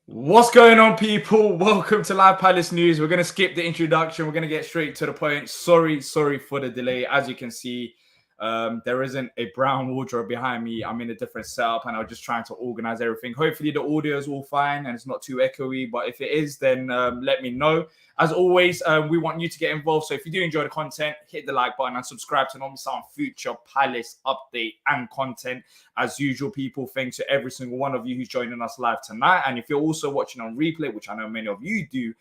What's going on, people? Welcome to Live Palace News. We're going to skip the introduction. We're going to get straight to the point. Sorry for the delay. As you can see, there isn't a brown wardrobe behind me. I'm in a different setup and I'm just trying to organize everything. Hopefully the audio is all fine and it's not too echoey. But if it is, then let me know. As always, we want you to get involved. So if you do enjoy the content, hit the like button and subscribe to not miss out on future Palace update and content. As usual, people, thanks to every single one of you who's joining us live tonight. And if you're also watching on replay, which I know many of you do,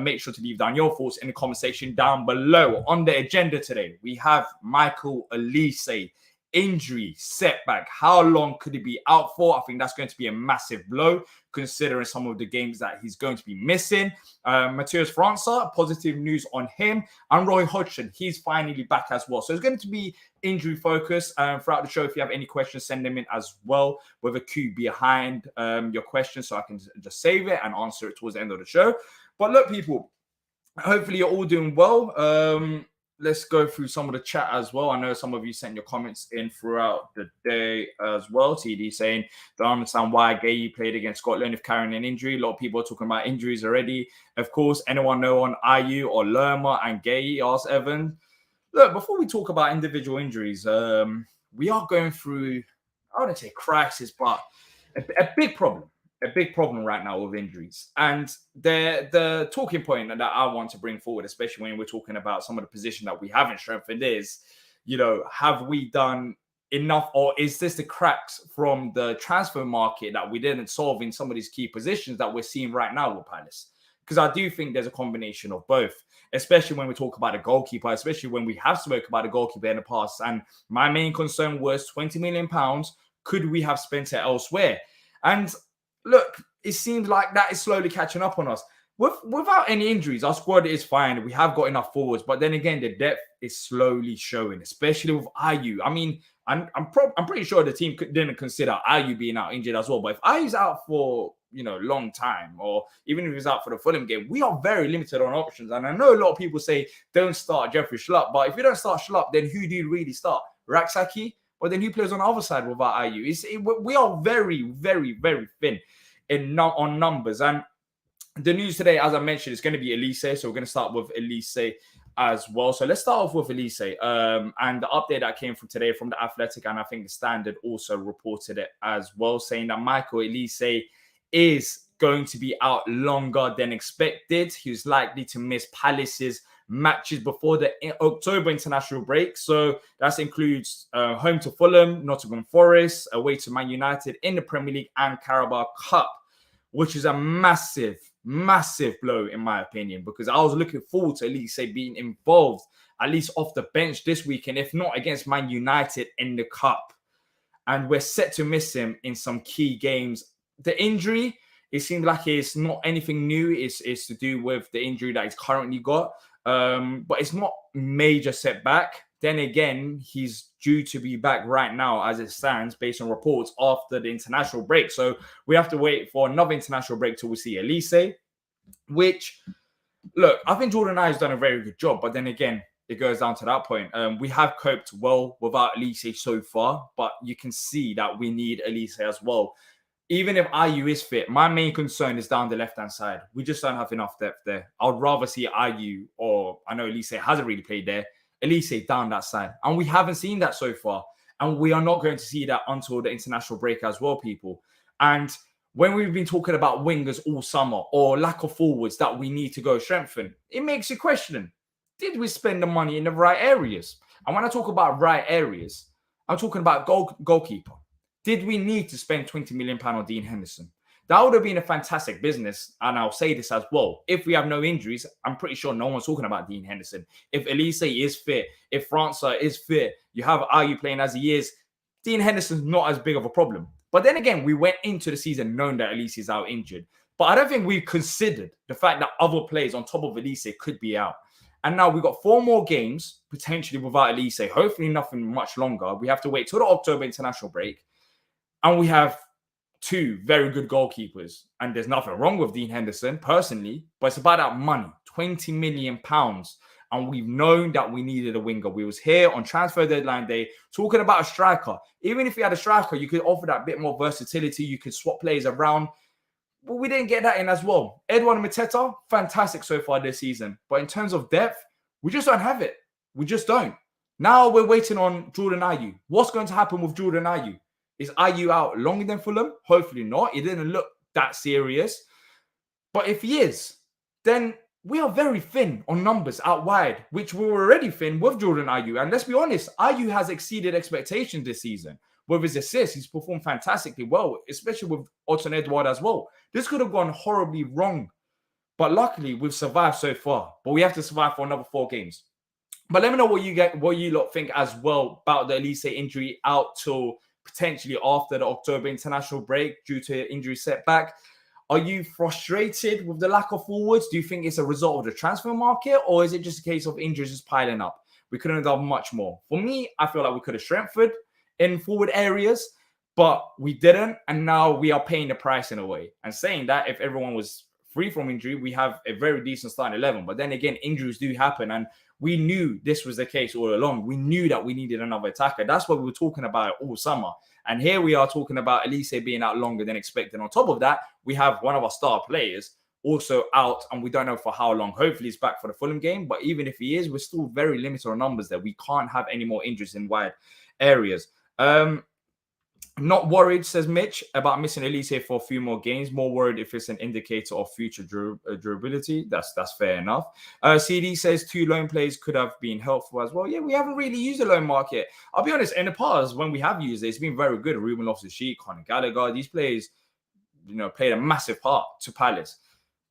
make sure to leave down your thoughts in the comment section down below. On the agenda today, we have Michael Olise. Injury, setback. How long could he be out for? I think that's going to be a massive blow, considering some of the games that he's going to be missing. Matheus Franca, positive news on him. And Hodgson, he's finally back as well. So it's going to be injury focus throughout the show. If you have any questions, send them in as well with a Q behind your question so I can just save it and answer it towards the end of the show. But look, people, hopefully you're all doing well. Let's go through some of the chat as well. I know some of you sent your comments in throughout the day as well. TD saying, don't understand why Gay played against Scotland if carrying an injury. A lot of people are talking about injuries already. Of course, anyone know on IU or Lerma and Gay? Asked Evan. Look, before we talk about individual injuries, we are going through, I wouldn't say crisis, but a big problem. A big problem right now with injuries. And the talking point that I want to bring forward, especially when we're talking about some of the positions that we haven't strengthened, is, have we done enough, or is this the cracks from the transfer market that we didn't solve in some of these key positions that we're seeing right now with Palace? Because I do think there's a combination of both, especially when we talk about a goalkeeper, especially when we have spoken about a goalkeeper in the past. And my main concern was £20 million. Could we have spent it elsewhere? And look, it seems like that is slowly catching up on us. Without any injuries, our squad is fine. We have got enough forwards, but then again, the depth is slowly showing, especially with IU. I mean, I'm pretty sure the team didn't consider IU being out injured as well. But if IU's out for long time, or even if he's out for the Fulham game, we are very limited on options. And I know a lot of people say don't start Jeffrey Schlupp, but if you don't start Schlupp, then who do you really start? Raksaki? But then who plays on the other side without IU? We are very, very, very thin on numbers. And the news today, as I mentioned, is going to be Olise. So we're going to start with Olise as well. So let's start off with Olise. And the update that came from today from the Athletic, and I think the Standard also reported it as well, saying that Michael Olise is going to be out longer than expected. He was likely to miss Palace's matches before the October international break. So that includes home to Fulham, Nottingham Forest, away to Man United in the Premier League and Carabao Cup, which is a massive blow in my opinion, because I was looking forward to Olise being involved at least off the bench this weekend, if not against Man United in the Cup. And we're set to miss him in some key games. The injury, it seems like it's not anything new. It's to do with the injury that he's currently got. But it's not major setback. Then again, he's due to be back right now as it stands based on reports after the international break. So we have to wait for another international break till we see Olise, which, look, I think Jordan I has done a very good job. But then again, it goes down to that point. We have coped well without Olise so far, but you can see that we need Olise as well. Even if IU is fit, my main concern is down the left-hand side. We just don't have enough depth there. I would rather see IU, or I know Olise hasn't really played there, Olise down that side. And we haven't seen that so far. And we are not going to see that until the international break as well, people. And when we've been talking about wingers all summer or lack of forwards that we need to go strengthen, it makes you question, did we spend the money in the right areas? And when I talk about right areas, I'm talking about goalkeeper. Did we need to spend £20 million on Dean Henderson? That would have been a fantastic business. And I'll say this as well. If we have no injuries, I'm pretty sure no one's talking about Dean Henderson. If Olise is fit, if Franca is fit, you have IU playing as he is, Dean Henderson's not as big of a problem. But then again, we went into the season knowing that Olise is out injured. But I don't think we considered the fact that other players on top of Olise could be out. And now we've got 4 more games, potentially without Olise. Hopefully nothing much longer. We have to wait till the October international break. And we have 2 very good goalkeepers. And there's nothing wrong with Dean Henderson, personally. But it's about that money, £20 million. And we've known that we needed a winger. We was here on transfer deadline day talking about a striker. Even if you had a striker, you could offer that bit more versatility. You could swap players around. But we didn't get that in as well. Edouard and Mateta, fantastic so far this season. But in terms of depth, we just don't have it. We just don't. Now we're waiting on Jordan Ayew. What's going to happen with Jordan Ayew? Is Ayew out longer than Fulham? Hopefully not. It didn't look that serious. But if he is, then we are very thin on numbers out wide, which we were already thin with Jordan Ayew. And let's be honest, Ayew has exceeded expectations this season. With his assists, he's performed fantastically well, especially with Otton Edouard as well. This could have gone horribly wrong. But luckily, we've survived so far. But we have to survive for another 4 games. But let me know what you lot think as well about the Olise injury out till potentially after the October international break due to injury setback. Are you frustrated with the lack of forwards? Do you think it's a result of the transfer market, or is it just a case of injuries just piling up? We couldn't have done much more. For me, I feel like we could have strengthened in forward areas, but we didn't, and now we are paying the price in a way. And saying that, if everyone was free from injury, we have a very decent starting 11. But then again, injuries do happen, and we knew this was the case all along. We knew that we needed another attacker. That's what we were talking about all summer. And here we are talking about Olise being out longer than expected. On top of that, we have one of our star players also out, and we don't know for how long. Hopefully, he's back for the Fulham game. But even if he is, we're still very limited on numbers there. We can't have any more injuries in wide areas. Not worried, says Mitch, about missing Olise for a few more games. More worried if it's an indicator of future durability. That's fair enough. CD says 2 loan plays could have been helpful as well. Yeah, we haven't really used the loan market. I'll be honest, in the past, when we have used it, it's been very good. Ruben Loftus-Cheek, Conor Gallagher, these players, played a massive part to Palace.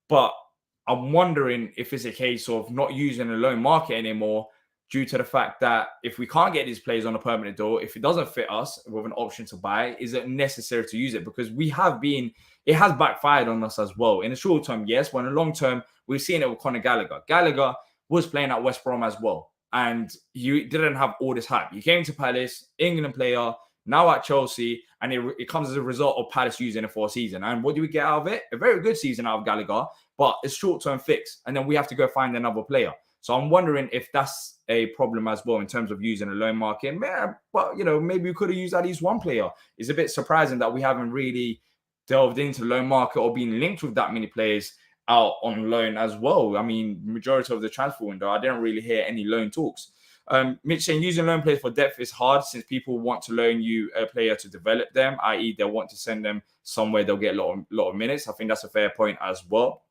But I'm wondering if it's a case of not using the loan market anymore, due to the fact that if we can't get these players on a permanent deal, if it doesn't fit us with an option to buy, is it necessary to use it? Because it has backfired on us as well. In the short term, yes, but in the long term, we've seen it with Conor Gallagher. Gallagher was playing at West Brom as well, and you didn't have all this hype. You came to Palace, England player, now at Chelsea, and it comes as a result of Palace using it for a season. And what do we get out of it? A very good season out of Gallagher, but it's short-term fix, and then we have to go find another player. So I'm wondering if that's a problem as well in terms of using a loan market. But, maybe we could have used at least one player. It's a bit surprising that we haven't really delved into the loan market or been linked with that many players out on loan as well. I mean, majority of the transfer window, I didn't really hear any loan talks. Mitch saying using loan players for depth is hard since people want to loan you a player to develop them, i.e. they want to send them somewhere they'll get a lot of minutes. I think that's a fair point as well.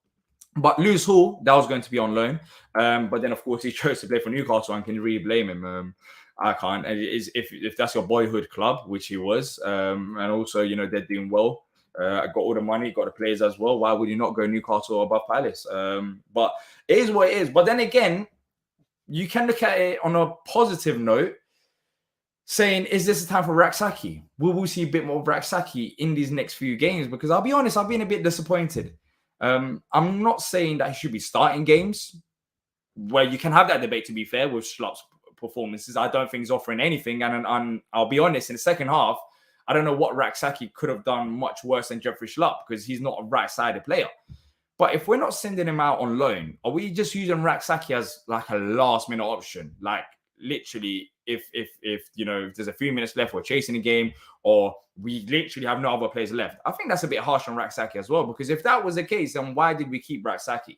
But Lewis Hall, that was going to be on loan. But then, of course, he chose to play for Newcastle, and can you really blame him? I can't. And if that's your boyhood club, which he was, and also, they're doing well. I got all the money, got the players as well. Why would you not go Newcastle above Palace? But it is what it is. But then again, you can look at it on a positive note, saying, is this a time for Rak-Sakyi? Will we see a bit more of Rak-Sakyi in these next few games? Because I'll be honest, I've been a bit disappointed. I'm not saying that he should be starting games, where you can have that debate, to be fair, with Schlupp's performances. I don't think he's offering anything. And I'll be honest, in the second half, I don't know what Rak-Sakyi could have done much worse than Jeffrey Schlupp, because he's not a right-sided player. But if we're not sending him out on loan, are we just using Rak-Sakyi as like a last-minute option? Like, literally, if there's a few minutes left, we're chasing the game, or we literally have no other players left. I think that's a bit harsh on Rak-Sakyi as well, because if that was the case, then why did we keep Rak-Sakyi?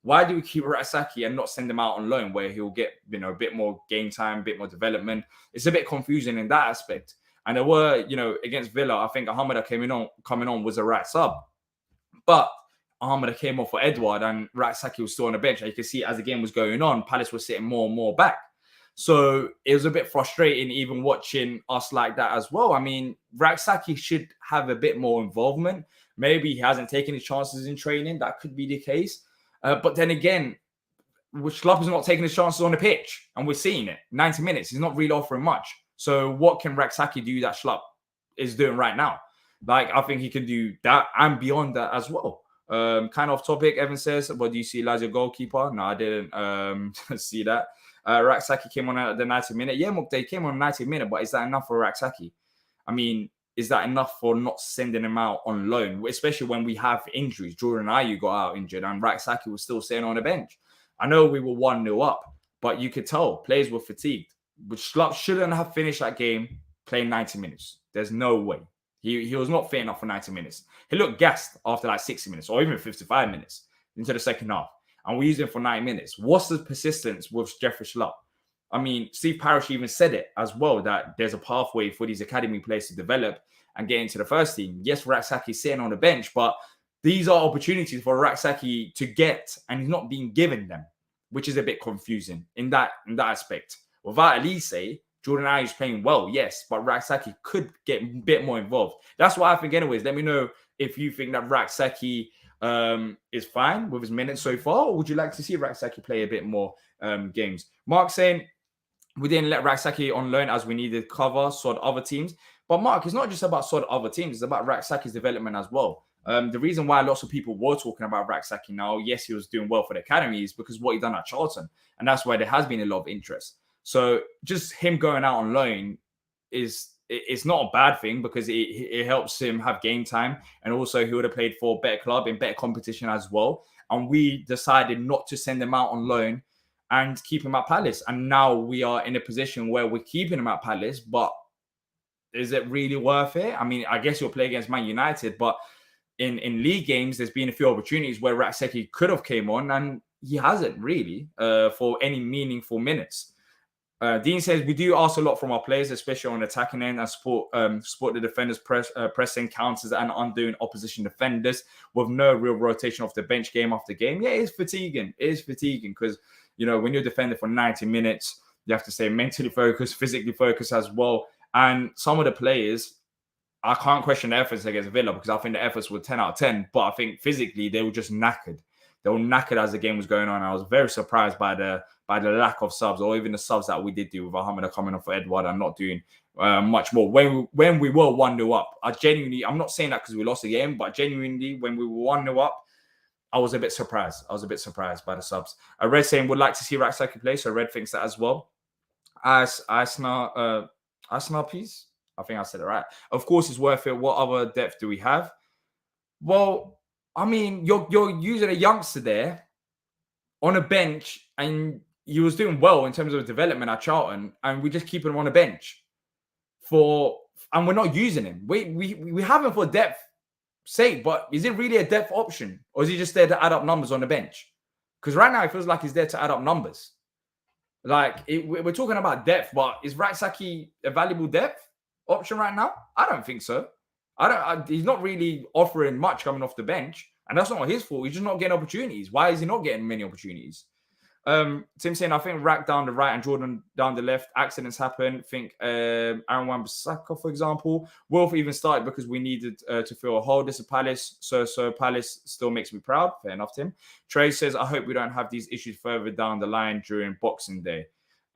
Why do we keep Rak-Sakyi and not send him out on loan, where he'll get a bit more game time, a bit more development? It's a bit confusing in that aspect. And there were, against Villa, I think Ahmada coming on was a right sub, but Ahmada came off for Edouard, and Rak-Sakyi was still on the bench. And you can see as the game was going on, Palace was sitting more and more back. So it was a bit frustrating even watching us like that as well. I mean, Rak-Sakyi should have a bit more involvement. Maybe he hasn't taken his chances in training. That could be the case. But then again, Schlupp is not taking his chances on the pitch. And we're seeing it. 90 minutes. He's not really offering much. So what can Rak-Sakyi do that Schlupp is doing right now? Like, I think he can do that and beyond that as well. Kind of off topic, Evan says, what do you see as a goalkeeper? No, I didn't see that. Rak-Sakyi came on at the 90th minute. Yeah, Mukde came on the 90th minute, but is that enough for Rak-Sakyi? I mean, is that enough for not sending him out on loan, especially when we have injuries? Jordan Ayew got out injured, and Rak-Sakyi was still sitting on the bench. I know we were 1-0 up, but you could tell players were fatigued. But Schlupp shouldn't have finished that game playing 90 minutes. There's no way. He was not fit enough for 90 minutes. He looked gassed after like 60 minutes or even 55 minutes into the second half. And we used him for 9 minutes. What's the persistence with Jeffrey Schlupp? I mean, Steve Parish even said it as well, that there's a pathway for these academy players to develop and get into the first team. Yes, Raksaki's sitting on the bench, but these are opportunities for Raksaki to get, and he's not being given them, which is a bit confusing in that aspect. Without Olise, Jordan Ayew is playing well, yes, but Raksaki could get a bit more involved. That's what I think anyways. Let me know if you think that Raksaki is fine with his minutes so far, or would you like to see Raksaki play a bit more games? Mark saying, we didn't let Raksaki on loan as we needed cover, sort other teams. But Mark, it's not just about sort other teams. It's about Raksaki's development as well. The reason why lots of people were talking about Raksaki now, yes, he was doing well for the academy, is because what he done at Charlton. And that's why there has been a lot of interest. So just him going out on loan it's not a bad thing, because it helps him have game time. And also he would have played for a better club in better competition as well. And we decided not to send him out on loan and keep him at Palace. And now we are in a position where we're keeping him at Palace, but is it really worth it? I mean, I guess you'll play against Man United, but in league games, there's been a few opportunities where Raksaki could have came on, and he hasn't really for any meaningful minutes. Dean says, we do ask a lot from our players, especially on attacking end, and support the defenders pressing counters and undoing opposition defenders with no real rotation off the bench game after game. Yeah, it's fatiguing. It is fatiguing because, when you're defending for 90 minutes, you have to stay mentally focused, physically focused as well. And some of the players, I can't question the efforts against Villa, because I think the efforts were 10 out of 10. But I think physically they were just knackered. They were knackered as the game was going on. I was very surprised by the lack of subs, or even the subs that we did do with Ahmed coming off for Edward and not doing much more. When we were 1-0 up, I'm not saying that because we lost the game, but genuinely, when we were 1-0 up, I was a bit surprised. I was a bit surprised by the subs. Red saying, would like to see Raksaki play, so Red thinks that as well. Asna piece. I think I said it right. Of course, it's worth it. What other depth do we have? Well, I mean, you're using a youngster there on a bench, and he was doing well in terms of development at Charlton, and we just keep him on a bench and we're not using him. We have him for depth sake, but is it really a depth option, or is he just there to add up numbers on the bench? Because right now it feels like he's there to add up numbers. Like we're talking about depth, but is Raksaki a valuable depth option right now? I don't think so. He's not really offering much coming off the bench, and that's not his fault. He's just not getting opportunities. Why is he not getting many opportunities? Tim saying, I think Rack down the right and Jordan down the left. Accidents happen. Think Aaron Wan-Bissaka, for example. Wolf even started because we needed to fill a hole. This is Palace. So Palace still makes me proud. Fair enough, Tim. Trey says, I hope we don't have these issues further down the line during Boxing Day.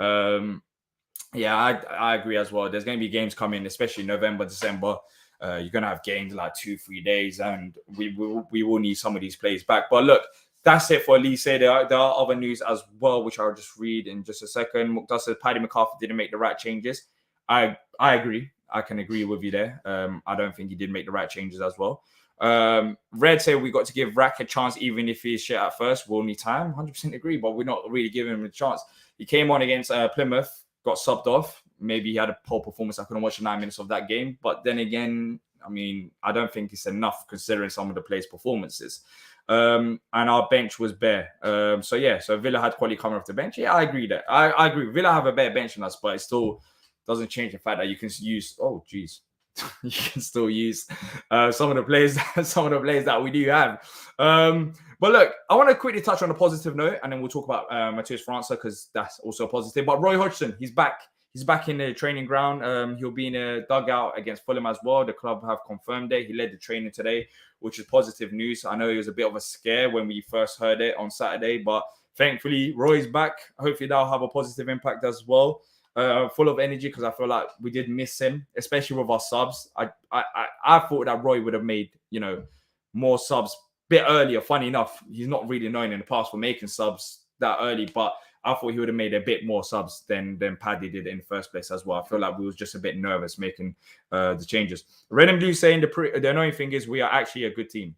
Yeah, I agree as well. There's going to be games coming, especially November, December. You're going to have games like 2-3 days, and we will need some of these players back. But look, that's it for Olise. There are other news as well, which I'll just read in just a second. Mukhtar says Paddy McCarthy didn't make the right changes. I agree. I can agree with you there. I don't think he did make the right changes as well. Red said we got to give Rack a chance, even if he's shit at first. We'll need time. 100% agree, but we're not really giving him a chance. He came on against Plymouth, got subbed off. Maybe he had a poor performance. I couldn't watch the 9 minutes of that game. But then again, I mean, I don't think it's enough considering some of the players' performances. And our bench was bare. So Villa had quality coming off the bench. Yeah, I agree that. I agree. Villa have a better bench than us, but it still doesn't change the fact that you can use. Oh, geez. You can still use some of the players that we do have. But look, I want to quickly touch on a positive note, and then we'll talk about Matheus Franca, because that's also positive. But Roy Hodgson, he's back. He's back in the training ground. He'll be in a dugout against Fulham as well. The club have confirmed it. He led the training today, which is positive news. I know it was a bit of a scare when we first heard it on Saturday, but thankfully Roy's back. Hopefully that'll have a positive impact as well. Full of energy, because I feel like we did miss him, especially with our subs. I thought that Roy would have made more subs a bit earlier. Funny enough, he's not really known in the past for making subs that early, but I thought he would have made a bit more subs than Paddy did in the first place as well. I feel like we was just a bit nervous making the changes. Red and Blue saying the annoying thing is we are actually a good team.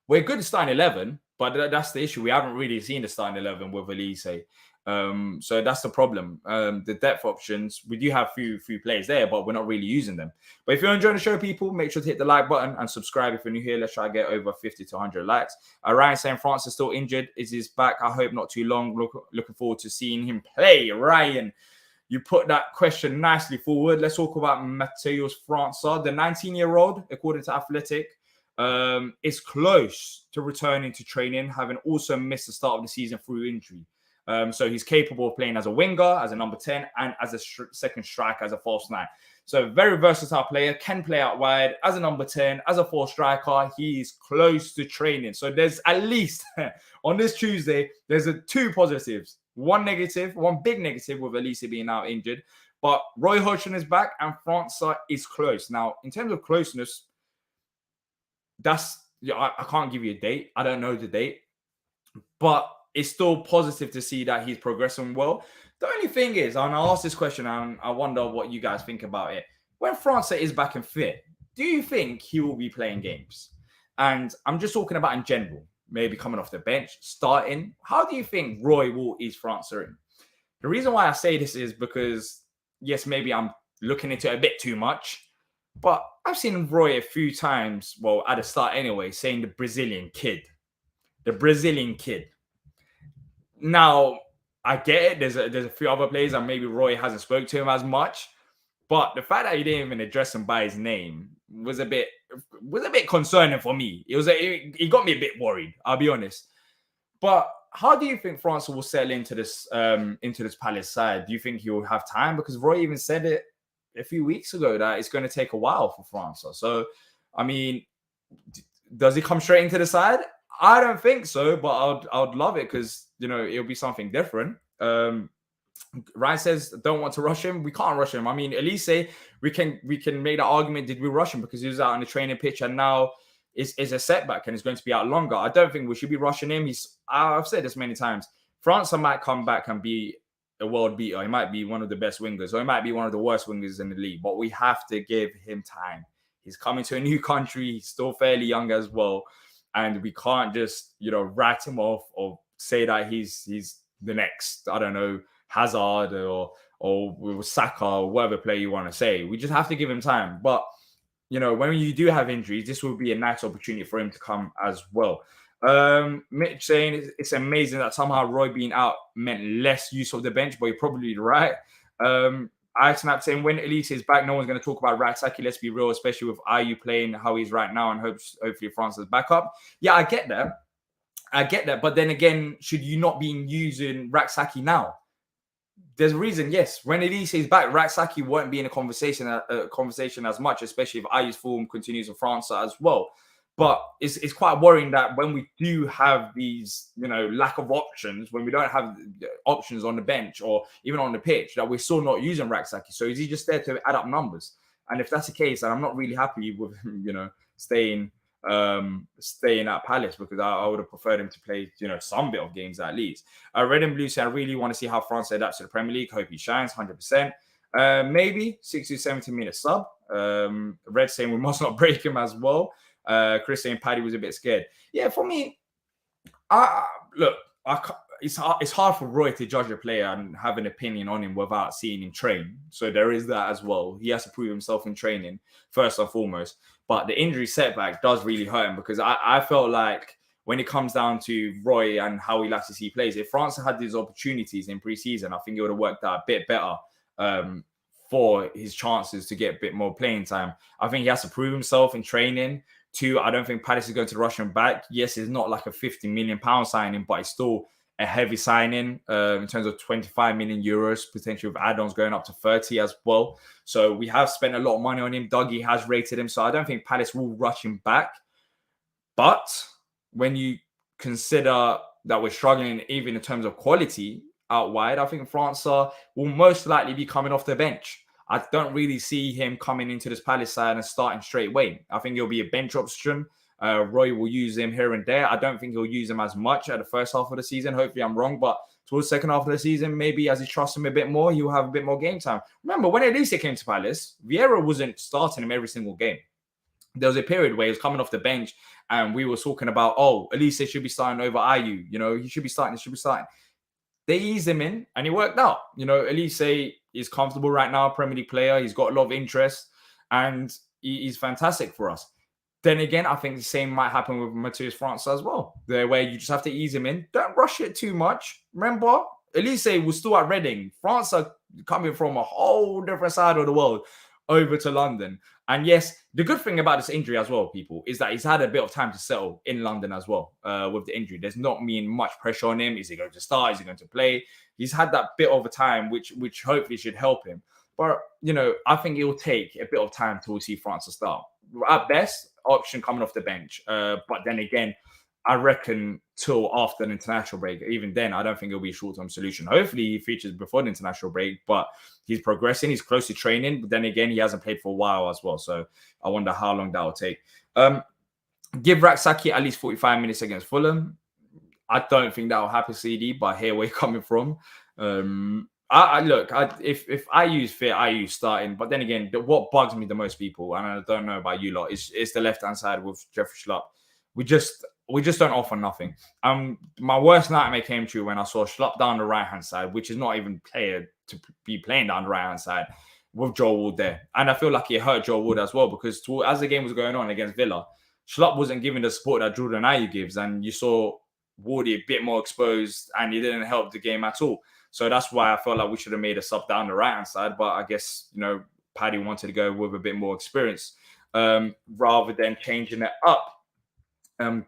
We're good at starting 11, but that's the issue. We haven't really seen the starting 11 with Olise. So that's the problem. The depth options, we do have few players there, but we're not really using them. But if you're enjoying the show, people, make sure to hit the like button and subscribe if you're new here. Let's try to get over 50 to 100 likes. Ryan saying France is still injured. Is his back? I hope not too long. Looking forward to seeing him play. Ryan, you put that question nicely forward. Let's talk about Matheus Franca, the 19-year-old, according to Athletic. Is close to returning to training, having also missed the start of the season through injury. So he's capable of playing as a winger, as a number 10, and as a second striker, as a false nine. So very versatile player, can play out wide as a number 10, as a false striker. He's close to training. So there's at least on this Tuesday, there's two positives. One negative, one big negative with Olise being out injured. But Roy Hodgson is back and Franca is close. Now, in terms of closeness, I can't give you a date. I don't know the date. But it's still positive to see that he's progressing well. The only thing is, and I'll ask this question, and I wonder what you guys think about it. When Franca is back and fit, do you think he will be playing games? And I'm just talking about in general, maybe coming off the bench, starting. How do you think Roy will ease Franca in? The reason why I say this is because, yes, maybe I'm looking into it a bit too much, but I've seen Roy a few times, well, at the start anyway, saying the Brazilian kid. The Brazilian kid. Now, I get it. There's a few other players and maybe Roy hasn't spoke to him as much. But the fact that he didn't even address him by his name was a bit concerning for me. It got me a bit worried, I'll be honest. But how do you think Franca will settle into this Palace side? Do you think he will have time? Because Roy even said it a few weeks ago that it's going to take a while for Franca. So, I mean, does he come straight into the side? I don't think so, but I'd love it because, it'll be something different. Ryan says, don't want to rush him. We can't rush him. I mean, Olise, we can make that argument. Did we rush him because he was out on the training pitch and now is a setback and is going to be out longer? I don't think we should be rushing him. I've said this many times. Franca might come back and be a world beater. He might be one of the best wingers, or he might be one of the worst wingers in the league. But we have to give him time. He's coming to a new country. He's still fairly young as well. And we can't just, write him off or say that he's the next, I don't know, Hazard or Saka or whatever player you want to say. We just have to give him time. But, when you do have injuries, this will be a nice opportunity for him to come as well. Mitch saying it's amazing that somehow Roy being out meant less use of the bench, but you're probably right. I snap saying when Olise is back, no one's going to talk about Rak-Saki. Let's be real, especially with IU playing how he's right now and hopefully Franca's back up. Yeah, I get that. But then again, should you not be using Rak-Saki now? There's a reason, yes. When Olise is back, Rak-Saki won't be in a conversation as much, especially if IU's form continues with Franca as well. But it's quite worrying that when we do have these, lack of options, when we don't have options on the bench or even on the pitch, that we're still not using Rak-Saki. So is he just there to add up numbers? And if that's the case, then I'm not really happy with him, staying at Palace, because I would have preferred him to play, some bit of games at least. Red and Blue say, I really want to see how France adapts to the Premier League. Hope he shines 100%. Maybe 60 to 70 minute sub. Red saying we must not break him as well. Chris saying Paddy was a bit scared. Yeah, for me, it's hard for Roy to judge a player and have an opinion on him without seeing him train. So there is that as well. He has to prove himself in training first and foremost. But the injury setback does really hurt him, because I felt like when it comes down to Roy and how he likes to see plays, if France had these opportunities in pre-season, I think it would have worked out a bit better for his chances to get a bit more playing time. I think he has to prove himself in training. Two, I don't think Palace is going to rush him back. Yes, it's not like a £50 million signing, but it's still a heavy signing in terms of 25 million euros, potentially with add-ons going up to 30 as well. So we have spent a lot of money on him. Dougie has rated him. So I don't think Palace will rush him back. But when you consider that we're struggling even in terms of quality out wide, I think Franca will most likely be coming off the bench. I don't really see him coming into this Palace side and starting straight away. I think he'll be a bench option. Roy will use him here and there. I don't think he'll use him as much at the first half of the season. Hopefully I'm wrong, but towards the second half of the season, maybe as he trusts him a bit more, he'll have a bit more game time. Remember, when Olise came to Palace, Vieira wasn't starting him every single game. There was a period where he was coming off the bench and we were talking about, Olise should be starting over IU. He should be starting. they eased him in and it worked out. You know, Olise is comfortable right now, Premier League player. He's got a lot of interest and he's fantastic for us. Then again, I think the same might happen with Matheus Franca as well, where you just have to ease him in. Don't rush it too much. Remember, Olise was still at Reading. Franca coming from a whole different side of the world over to London. And yes, the good thing about this injury as well, people, is that he's had a bit of time to settle in London as well with the injury. There's not been much pressure on him. Is he going to start? Is he going to play? He's had that bit of a time, which hopefully should help him. But, you know, I think it will take a bit of time till we see Franca start. At best, Hodgson coming off the bench. But then again, I reckon till after the international break. Even then, I don't think it'll be a short-term solution. Hopefully, he features before the international break, but he's progressing. He's close to training. But then again, he hasn't played for a while as well. So I wonder how long that will take. Give Raksaki at least 45 minutes against Fulham. I don't think that will happen, CD, but here we're coming from. If I use fit, I use starting. But then again, what bugs me the most, people, and I don't know about you lot, is the left-hand side with Jeffrey Schlupp. We just don't offer nothing. My worst nightmare came true when I saw Schlupp down the right-hand side, which is not even player to be playing down the right-hand side with Joel Wood there. And I feel like it hurt Joel Wood as well, because as the game was going on against Villa, Schlupp wasn't giving the support that Jordan Ayew gives, and you saw Woody a bit more exposed, and he didn't help the game at all. So that's why I felt like we should have made a sub down the right-hand side. But I guess, you know, Paddy wanted to go with a bit more experience rather than changing it up.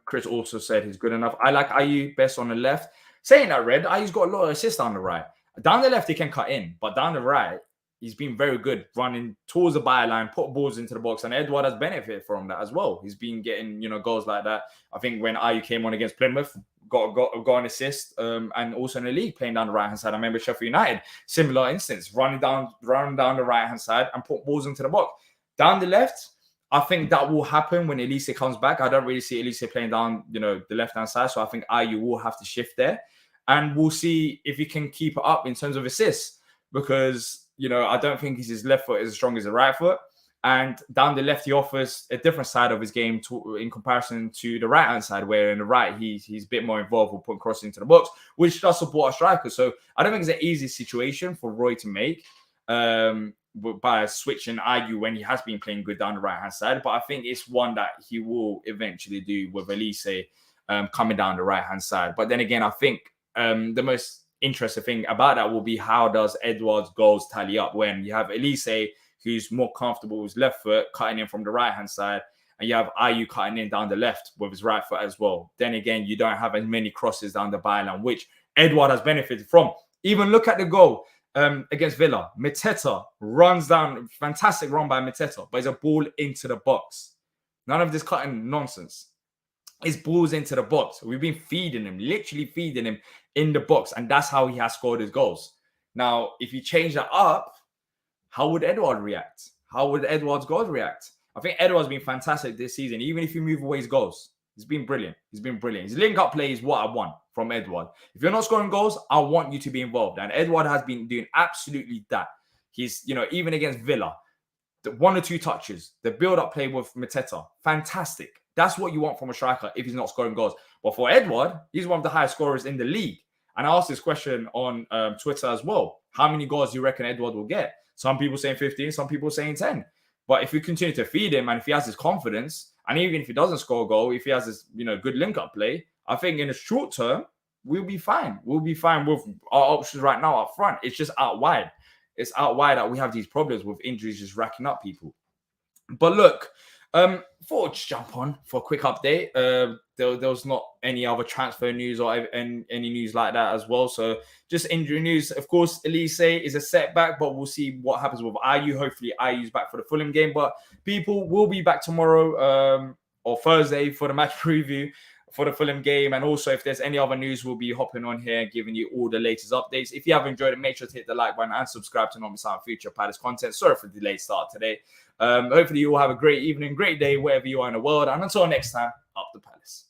Chris also said he's good enough. I like Ayew best on the left. Saying that, Red, Ayew's got a lot of assists down the right. Down the left, he can cut in. But down the right, he's been very good running towards the byline, put balls into the box. And Edouard has benefited from that as well. He's been getting, you know, goals like that. I think when Ayew came on against Plymouth, got an assist, and also in the league playing down the right hand side. I remember Sheffield United, similar instance, running down the right hand side and put balls into the box. Down the left, I think that will happen when Olise comes back. I don't really see Olise playing down, you know, the left hand side, so I think Ayew will have to shift there, and we'll see if he can keep it up in terms of assists, because, you know, I don't think his left foot is as strong as the right foot. And down the left, he offers a different side of his game in comparison to the right-hand side, where in the right, he's a bit more involved with putting crosses into the box, which does support our striker. So I don't think it's an easy situation for Roy to make by switching Ayew when he has been playing good down the right-hand side. But I think it's one that he will eventually do with Olise coming down the right-hand side. But then again, I think the most interesting thing about that will be how does Edouard's goals tally up when you have Olise, who's more comfortable with his left foot, cutting in from the right-hand side, and you have Ayew cutting in down the left with his right foot as well. Then again, you don't have as many crosses down the byline, which Edouard has benefited from. Even look at the goal against Villa. Mateta runs down, fantastic run by Mateta, but it's a ball into the box. None of this cutting nonsense. It's balls into the box. We've been feeding him, literally feeding him in the box, and that's how he has scored his goals. Now, if you change that up, how would Edouard react? How would Edouard's goals react? I think Edouard's been fantastic this season. Even if you move away his goals, he's been brilliant. He's been brilliant. His link-up play is what I want from Edouard. If you're not scoring goals, I want you to be involved. And Edouard has been doing absolutely that. He's, you know, even against Villa, the 1 or 2 touches, the build-up play with Mateta, fantastic. That's what you want from a striker if he's not scoring goals. But for Edouard, he's one of the highest scorers in the league. And I asked this question on Twitter as well. How many goals do you reckon Edouard will get? Some people saying 15, some people saying 10. But if we continue to feed him and if he has his confidence, and even if he doesn't score a goal, if he has this, you know, good link-up play, I think in the short term, we'll be fine. We'll be fine with our options right now up front. It's just out wide. It's out wide that we have these problems with injuries just racking up people. But look, before we jump on for a quick update, there was not any other transfer news or any news like that as well. So just injury news. Of course, Olise is a setback, but we'll see what happens with Ayew. Hopefully, Ayew's back for the Fulham game. But people will be back tomorrow or Thursday for the match preview for the Fulham game. And also, if there's any other news, we'll be hopping on here and giving you all the latest updates. If you have enjoyed it, make sure to hit the like button and subscribe to not miss out on future Palace content. Sorry for the delayed start today. Hopefully, you all have a great evening, great day, wherever you are in the world. And until next time, up the Palace.